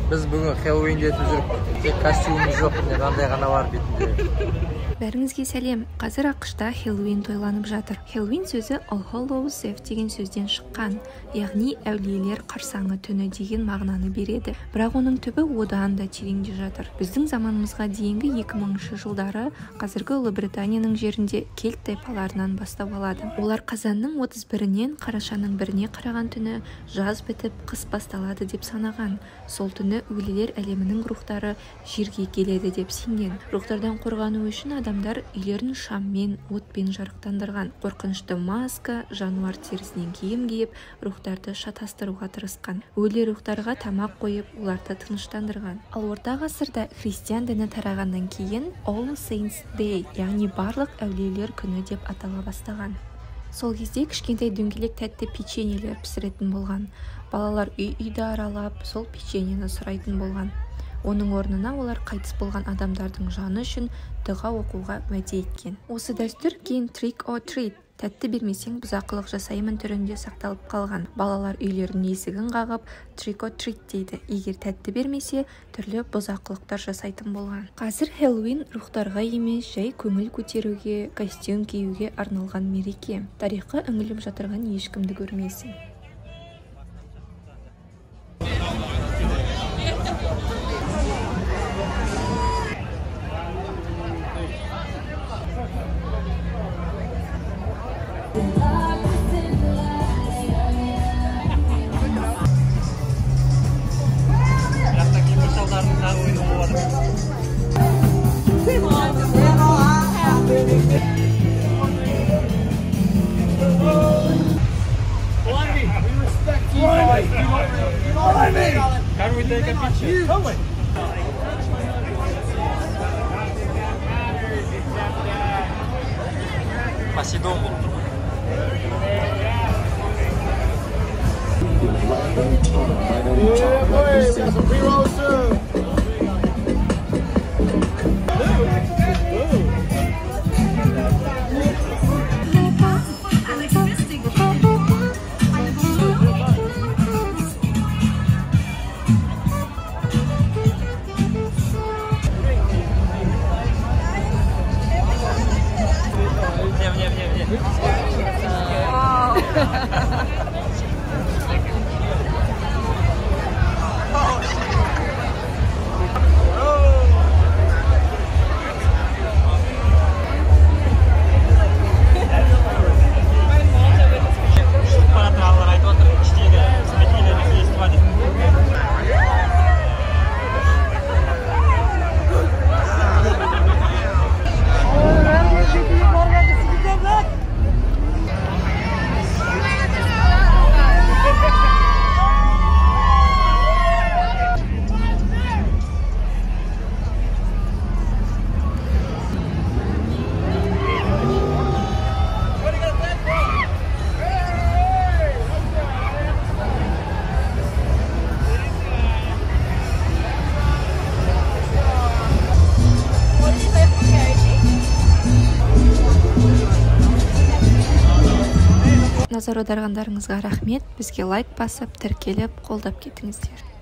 Біз бүгін Хэллоуинде өтіп жүріп, тек костюмымыз жоқ, қандай ғана бар бетінде. Бәріңізге сәлем. Қазір ақшта Хэллоуин тойланып жатыр. Хэллоуин сөзі All Hallows Eve деген сөзден шыққан, яғни әулиелер қарсаңы түні деген мағынаны береді. Бірақ оның түбі одан да тереңде жатыр. Біздің заманымызға дейінгі 2000 жылдары қазіргі Ұлыбританияның жерінде кельт тайпаларынан бастап алады. Олар қазанның 31-нен қарашаның 1-не қараған түні жаз бітіп, қыс басталады деп санаған. Сол түні өлілер әлемінің рухтары жерге келеді деп сенген. Рухтардан қорғану үшін адамдар үйлерін шаммен, отпен жарықтандырған. Қорқынышты маска, жануар терісінен киім киіп, рухтарды шатастыруға тырысқан. Өлі рухтарға тамақ қойып, оларды тыныштандырған. Ал орта ғасырда христиан діні тарағаннан кейін All Saints Day, яғни барлық әулиелер күні деп атала бастаған. Сол кезде кішкентай дөңгелек тәтті печеньелер пісіретін болған. Балалар үй-үйді аралап, сол печеньені сұрайтын болған. Оның орнына олар қайтыс болған адамдардың жаны үшін дұға оқуға уәде еткен. Осы дәстүр кейін Trick or Treat, тәтті бермесең бұзақылық жасаймын түрінде сақталып қалған. Балалар үйлерінің есігін қағып Trick or Treat дейді. Егер тәтті бермесе, түрлі бұзақылықтар жасайтын болған. Қазір Хэллоуин рухтарға емес, жай көңіл көтеруге, костюм киюге арналған мереке. Тарихқа үңіліп жатырған ешкімді көрмейсің. How do we take a picture? Спасибо. Назар аударғандарыңызға рахмет. Бізге лайк басып, тіркеліп, қолдап кетіңіздер.